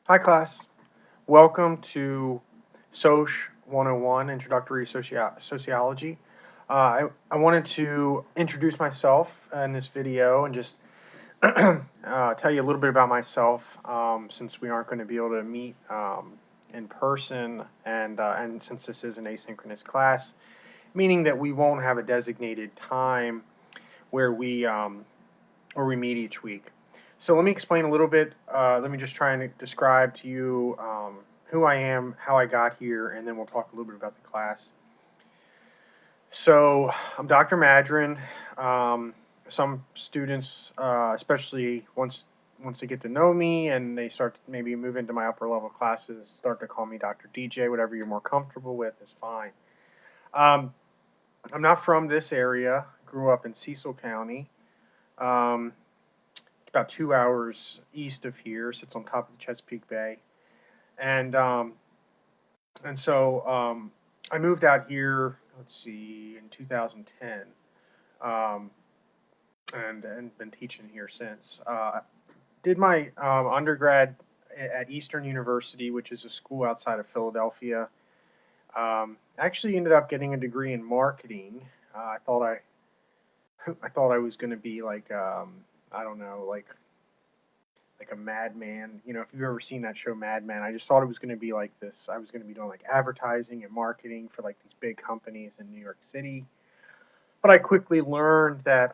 Hi, class. Welcome to SOC 101, Introductory Sociology. I wanted to introduce myself in this video and just tell you a little bit about myself since we aren't going to be able to meet in person and since this is an asynchronous class, meaning that we won't have a designated time where we meet each week. So let me explain a little bit. Let me just try and describe to you who I am, how I got here, and then we'll talk a little bit about the class. So I'm Dr. Madron. Some students, especially once they get to know me and they start to maybe move into my upper level classes, start to call me Dr. DJ. Whatever you're more comfortable with is fine. I'm not from this area. Grew up in Cecil County. About 2 hours east of here, sits on top of the Chesapeake Bay, and so I moved out here. Let's see, in 2010, and been teaching here since. Did my undergrad at Eastern University, which is a school outside of Philadelphia. Actually ended up getting a degree in marketing. I thought I was going to be like I don't know, like a madman. You know, if you've ever seen that show Mad Men, I just thought it was going to be like this. I was going to be doing like advertising and marketing for like these big companies in New York City. But I quickly learned that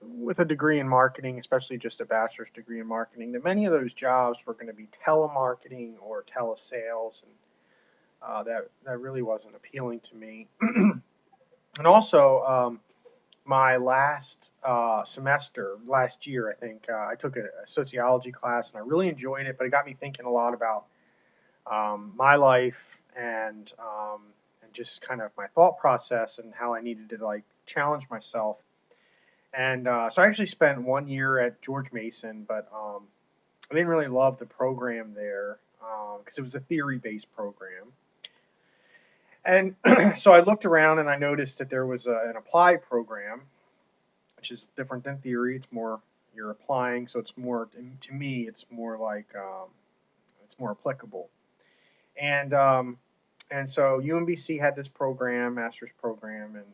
with a degree in marketing, especially just a bachelor's degree in marketing, that many of those jobs were going to be telemarketing or telesales, and that really wasn't appealing to me. And also, my last semester, last year, I think, I took a sociology class and I really enjoyed it, but it got me thinking a lot about my life and just kind of my thought process and how I needed to like challenge myself. And so I actually spent 1 year at George Mason, but I didn't really love the program there because it was a theory-based program. And so I looked around and I noticed that there was an applied program, which is different than theory. It's more you're applying, so it's more to me. It's more like it's more applicable. And so UMBC had this program, master's program, and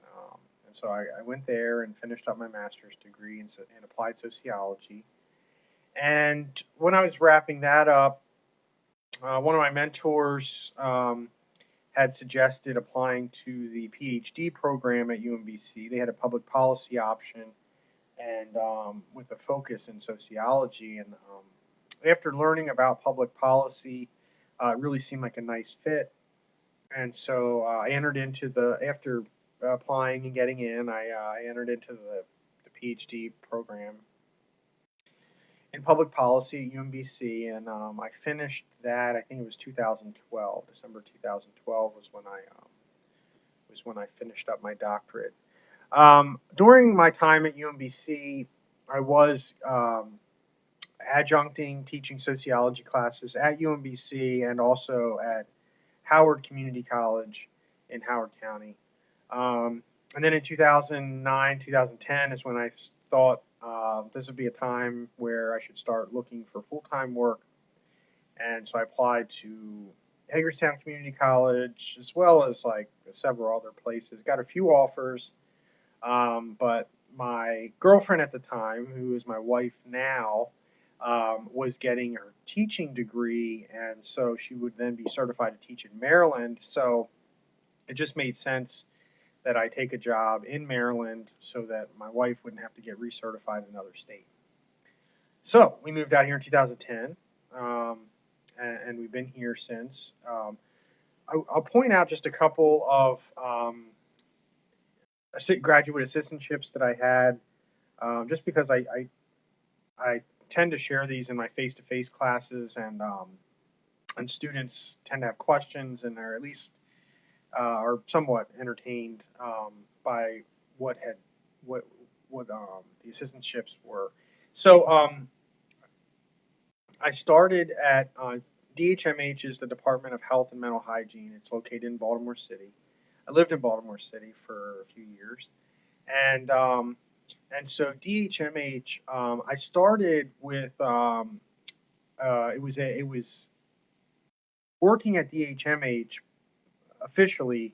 so I went there and finished up my master's degree in applied sociology. And when I was wrapping that up, one of my mentors had suggested applying to the PhD program at UMBC. They had a public policy option and with a focus in sociology. And after learning about public policy, it really seemed like a nice fit. And so I entered into after applying and getting in, I entered into the PhD program in public policy at UMBC, and I finished that. I think it was 2012. December 2012 was when I finished up my doctorate. During my time at UMBC, I was adjuncting teaching sociology classes at UMBC and also at Howard Community College in Howard County. And then in 2009, 2010 is when I thought this would be a time where I should start looking for full-time work. And so I applied to Hagerstown Community College as well as like several other places. Got a few offers, but my girlfriend at the time, who is my wife now, was getting her teaching degree, and so she would then be certified to teach in Maryland. So it just made sense that I take a job in Maryland so that my wife wouldn't have to get recertified in another state. So we moved out here in 2010, and we've been here since. I'll point out just a couple of graduate assistantships that I had, just because I tend to share these in my face-to-face classes, and students tend to have questions and are at least are somewhat entertained by what the assistantships were. So I started at DHMH is the Department of Health and Mental Hygiene. It's located in Baltimore City. I lived in Baltimore City for a few years, and so DHMH, I started with it was working at DHMH officially,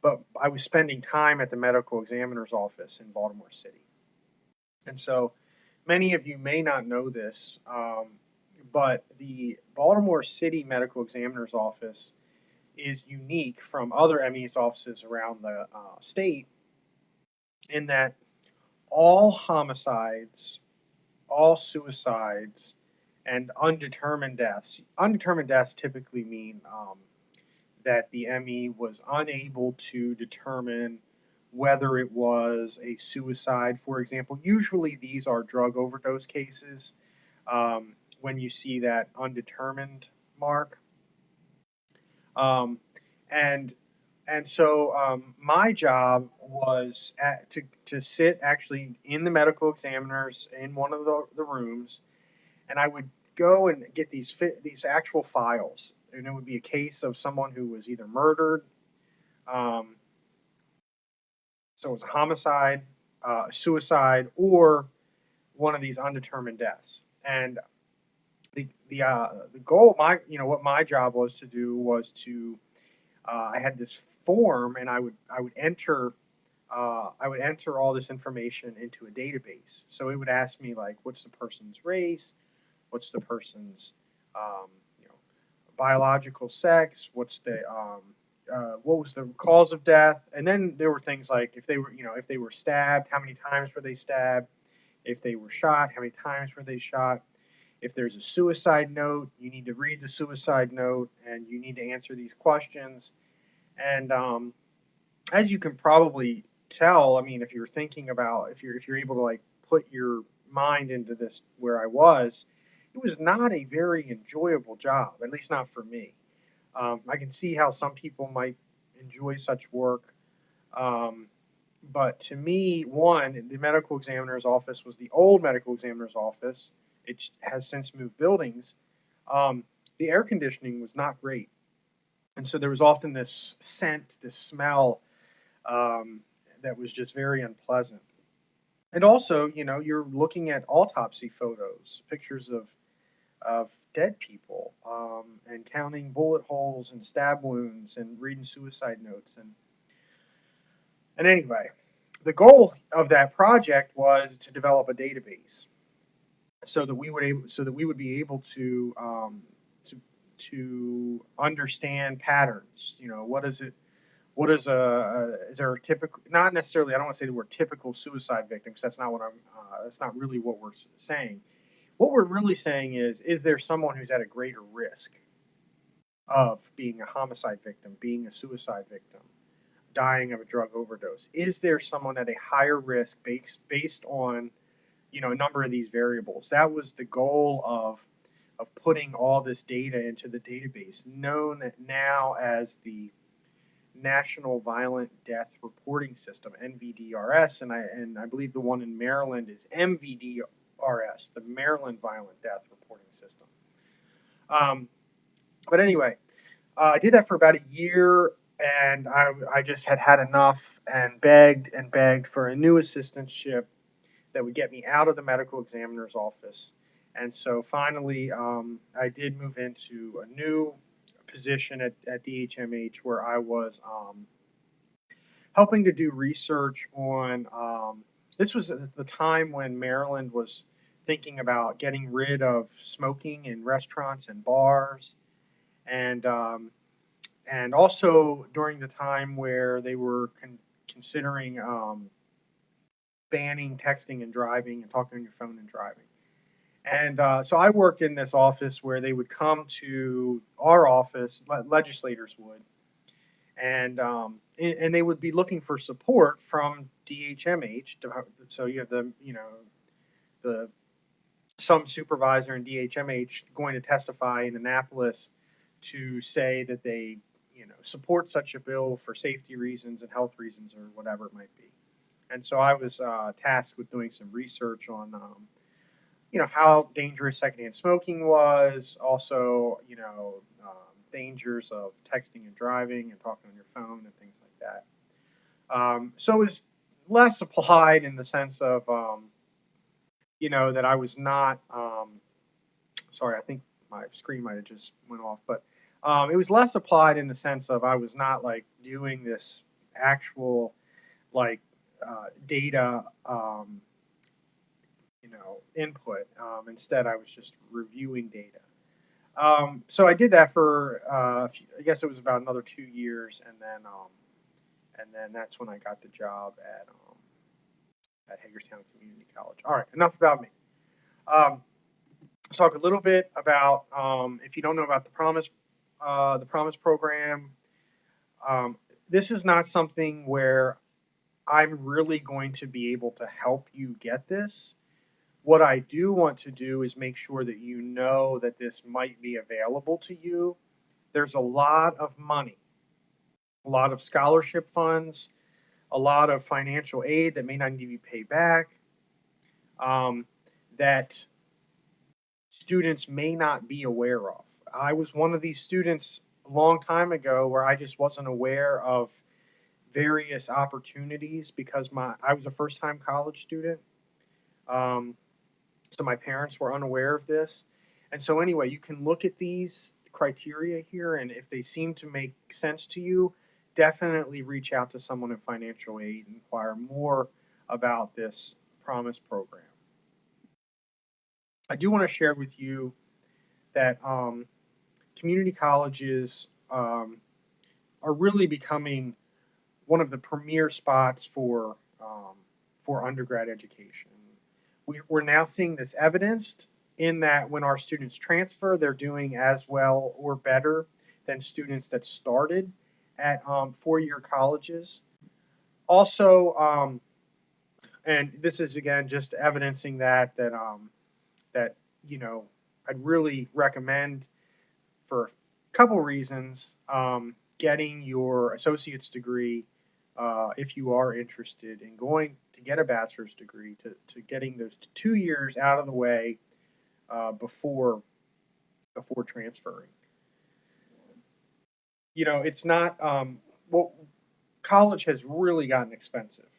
but I was spending time at the medical examiner's office in Baltimore City. And so many of you may not know this, but the Baltimore City Medical Examiner's Office is unique from other ME's offices around the state in that all homicides, all suicides, and undetermined deaths typically mean that the ME was unable to determine whether it was a suicide, for example. Usually these are drug overdose cases when you see that undetermined mark. Um, and my job was to sit actually in the medical examiners in one of the rooms, and I would go and get these actual files, and it would be a case of someone who was either murdered, um, so it was a homicide, suicide, or one of these undetermined deaths. And the goal, what my job was to do was to I had this form, and I would enter all this information into a database. So it would ask me like, what's the person's race, what's the person's um, you know, biological sex, what was the cause of death, and then there were things like if they were stabbed, how many times were they stabbed, if they were shot, how many times were they shot. If there's a suicide note, you need to read the suicide note and you need to answer these questions. And as you can probably tell, I mean, if you're thinking about if you're able to like put your mind into this where I was, it was not a very enjoyable job, at least not for me. I can see how some people might enjoy such work, um, but to me, one, the medical examiner's office was the old medical examiner's office. It has since moved buildings. Um, the air conditioning was not great, and so there was often this scent, this smell um, that was just very unpleasant. And also, you're looking at autopsy photos, pictures of dead people, and counting bullet holes and stab wounds and reading suicide notes. And anyway, the goal of that project was to develop a database so that we would be able to to understand patterns. What is it? What is there a typical? Not necessarily. I don't want to say the word typical suicide victim because that's not what I'm. That's not really what we're saying. What we're really saying is there someone who's at a greater risk of being a homicide victim, being a suicide victim, dying of a drug overdose? Is there someone at a higher risk based on a number of these variables? That was the goal of putting all this data into the database, known now as the National Violent Death Reporting System, NVDRS, and I believe the one in Maryland is MVDRS, the Maryland Violent Death Reporting System. But anyway, I did that for about a year, and I just had enough and begged for a new assistantship that would get me out of the medical examiner's office. And so finally, I did move into a new position at DHMH where I was helping to do research on. This was at the time when Maryland was thinking about getting rid of smoking in restaurants and bars, and also during the time where they were considering banning texting and driving and talking on your phone and driving. And so I worked in this office where they would come to our office, legislators would, and they would be looking for support from DHMH. So you have the some supervisor in DHMH going to testify in Annapolis to say that they support such a bill for safety reasons and health reasons or whatever it might be. And so I was tasked with doing some research on how dangerous secondhand smoking was, also dangers of texting and driving and talking on your phone and things like that. So it was less applied in the sense of that I was not. Sorry, I think my screen might have just went off, but it was less applied in the sense of I was not like doing this actual like data, input. Instead, I was just reviewing data. So I did that for I guess it was about another 2 years, and then that's when I got the job at Hagerstown Community College. All right, enough about me. Let's talk a little bit about if you don't know about the Promise program. Um, this is not something where I'm really going to be able to help you get this. What I do want to do is make sure that you know that this might be available to you. There's a lot of money, a lot of scholarship funds, a lot of financial aid that may not need to be paid back, um, that students may not be aware of. I was one of these students a long time ago where I just wasn't aware of various opportunities because I was a first time college student. Um, so my parents were unaware of this. And so anyway, you can look at these criteria here, and if they seem to make sense to you, definitely reach out to someone in financial aid and inquire more about this Promise program. I do want to share with you that community colleges are really becoming one of the premier spots for undergrad education. We're now seeing this evidenced in that when our students transfer, they're doing as well or better than students that started at four-year colleges. Also, and this is again just evidencing that I'd really recommend for a couple reasons getting your associate's degree if you are interested in going to get a bachelor's degree, to getting those 2 years out of the way before transferring. It's not well, college has really gotten expensive.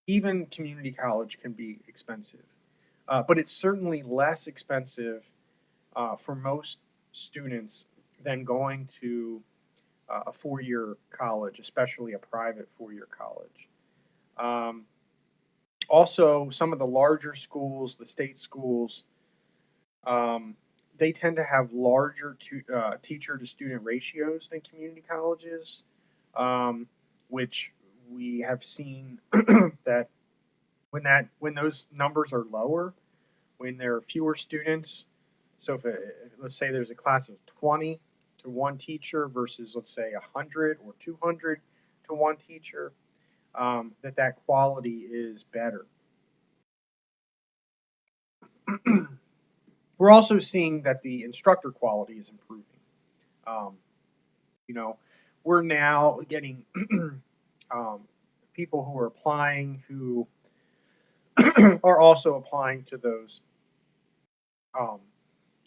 Even community college can be expensive, but it's certainly less expensive for most students than going to a four-year college, especially a private four-year college. Um, Also, some of the larger schools, the state schools, um, they tend to have larger teacher to student ratios than community colleges, which we have seen that when those numbers are lower, when there are fewer students. So let's say there's a class of 20 to one teacher versus let's say 100 or 200 to one teacher, that quality is better. We're also seeing that the instructor quality is improving. Um, you know, we're now getting um, people who are applying who are also applying to um,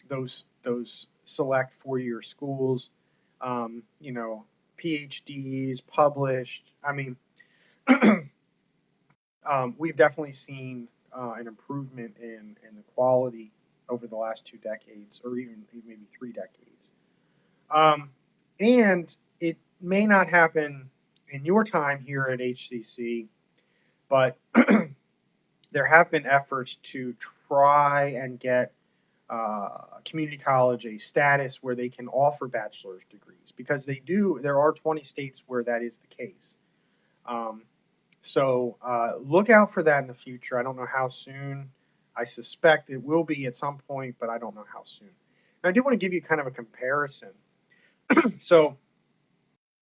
those select four-year schools. PhDs published. I mean, we've definitely seen an improvement in the quality over the last 2 decades, or even maybe 3 decades. Um, and it may not happen in your time here at HCC, but there have been efforts to try and get community college a status where they can offer bachelor's degrees, because they do. There are 20 states where that is the case. Um, so look out for that in the future. I don't know how soon. I suspect it will be at some point, but I don't know how soon. And I do want to give you kind of a comparison. So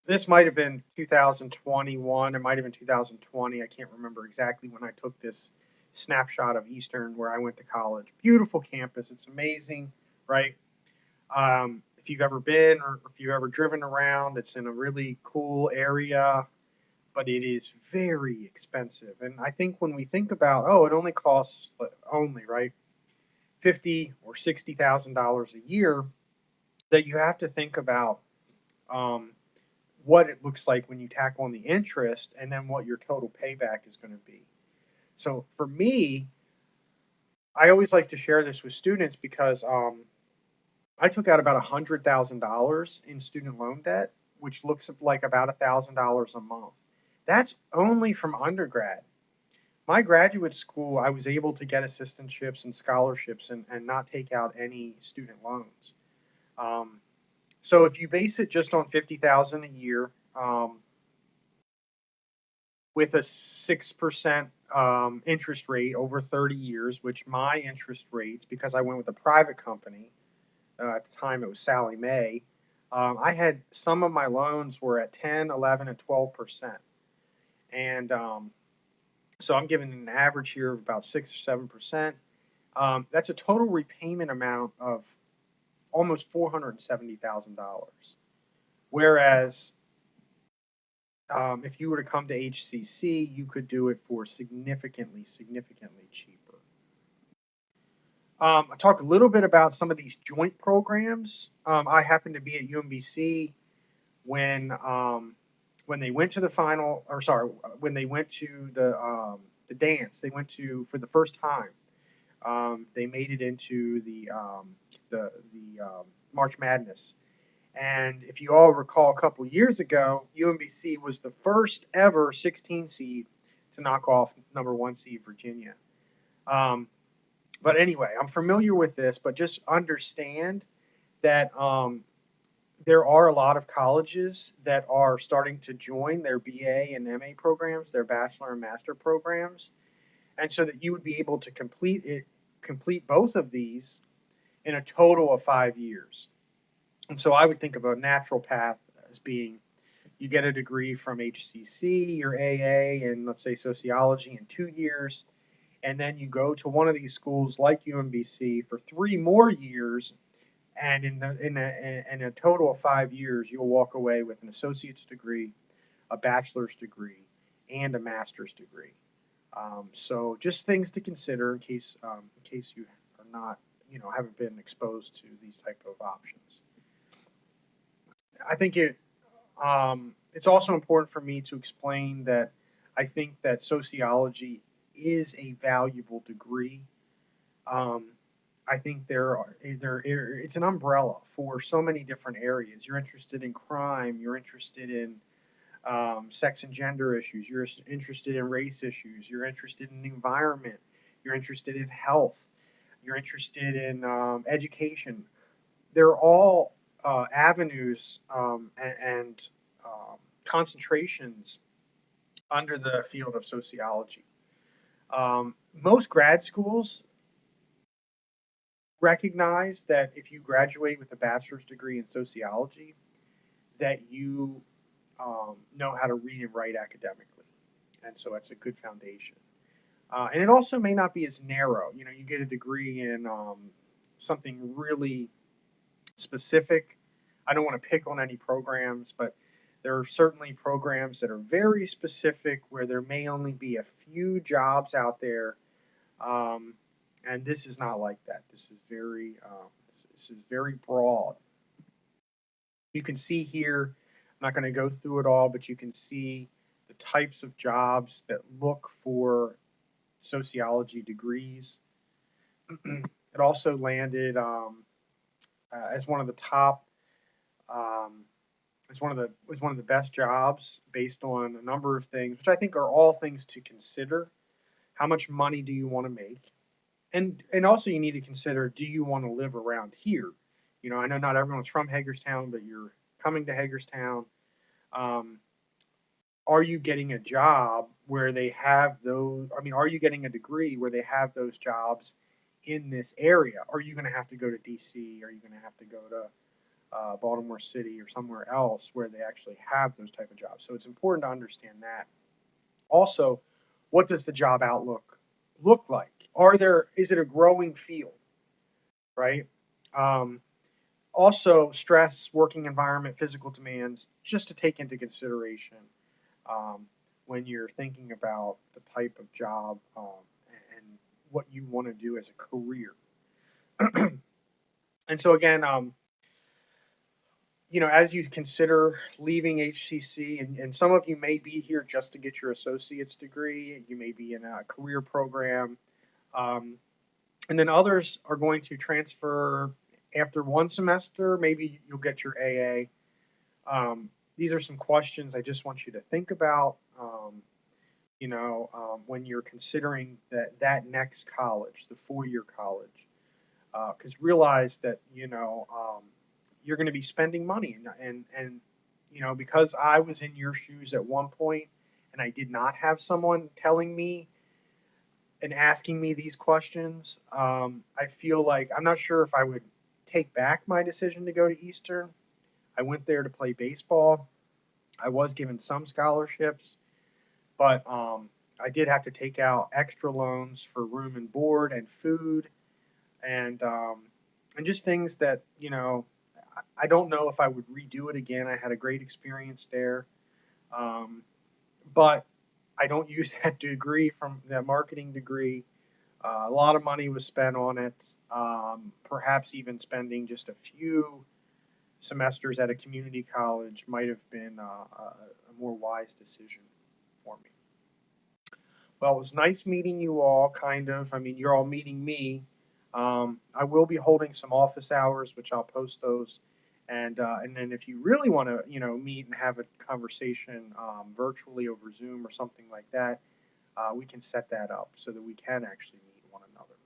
this might have been 2021. It might have been 2020. I can't remember exactly when I took this snapshot of Eastern, where I went to college. Beautiful campus. It's amazing, right? If you've ever been or if you've ever driven around, it's in a really cool area, but it is very expensive. And I think when we think about, oh, it only costs right, $50,000 or $60,000 a year, that you have to think about um, what it looks like when you tack on the interest, and then what your total payback is going to be. So for me, I always like to share this with students because I took out about $100,000 in student loan debt, which looks like about $1,000 a month. That's only from undergrad. My graduate school, I was able to get assistantships and scholarships and not take out any student loans. Um, so if you base it just on 50,000 a year, with a 6% interest rate over 30 years, which my interest rates, because I went with a private company, at the time it was Sally Mae, I had some of my loans were at 10, 11, and 12%. And so I'm giving an average here of about 6 or 7%. That's a total repayment amount of almost $470,000. Whereas if you were to come to HCC, you could do it for significantly, significantly cheaper. I talk a little bit about some of these joint programs. I happened to be at UMBC when they went to the final, or sorry, when they went to the dance. They went to for the first time. They made it into the March Madness. And if you all recall, a couple years ago, UMBC was the first ever 16 seed to knock off number 1 seed Virginia. But anyway, I'm familiar with this, but just understand that there are a lot of colleges that are starting to join their BA and MA programs, their bachelor and master programs, and so that you would be able to complete both of these in a total of 5 years. And so I would think of a natural path as being you get a degree from HCC, your AA, and let's say sociology in 2 years, and then you go to one of these schools like UMBC for 3 more years, and in a total of 5 years, you'll walk away with an associate's degree, a bachelor's degree, and a master's degree. So just things to consider in case you are not, haven't been exposed to these type of options. I think it's also important for me to explain that I think that sociology is a valuable degree. I think it's an umbrella for so many different areas. You're interested in crime. You're interested in sex and gender issues. You're interested in race issues. You're interested in the environment. You're interested in health. You're interested in education. They're all avenues and concentrations under the field of sociology. Most grad schools recognize that if you graduate with a bachelor's degree in sociology, that you know how to read and write academically, and so it's a good foundation. And it also may not be as narrow. You get a degree in something really specific. I don't want to pick on any programs, but there are certainly programs that are very specific where there may only be a few jobs out there, and this is not like that. This is very broad. You can see here. I'm not going to go through it all, but you can see the types of jobs that look for sociology degrees. It also landed as one of the top. It's one of the best jobs based on a number of things, which I think are all things to consider. How much money do you want to make? And also you need to consider, do you want to live around here? I know not everyone's from Hagerstown, but you're coming to Hagerstown. Are you getting a job where they have those? I mean, are you getting a degree where they have those jobs in this area? Are you going to have to go to DC? Are you going to have to go to Baltimore City or somewhere else where they actually have those type of jobs? So it's important to understand that. Also, what does the job outlook look like? Is it a growing field, right? Also, stress, working environment, physical demands, just to take into consideration when you're thinking about the type of job and what you want to do as a career. And so again, as you consider leaving HCC, and some of you may be here just to get your associate's degree, you may be in a career program, and then others are going to transfer After one semester, maybe you'll get your AA. These are some questions I just want you to think about. When you're considering that next college, the 4-year college, because realize that you're going to be spending money, and because I was in your shoes at one point, and I did not have someone telling me and asking me these questions, I feel like I'm not sure if I would take back my decision to go to Eastern. I went there to play baseball. I was given some scholarships, but I did have to take out extra loans for room and board and food, and um, and just things that I don't know if I would redo it again. I had a great experience there, um, but I don't use that degree from that marketing degree. A lot of money was spent on it. Perhaps even spending just a few semesters at a community college might have been a more wise decision for me. Well, it was nice meeting you all, kind of. I mean, you're all meeting me. I will be holding some office hours, which I'll post those. And then if you really want to, meet and have a conversation virtually over Zoom or something like that, we can set that up so that we can actually meet one another.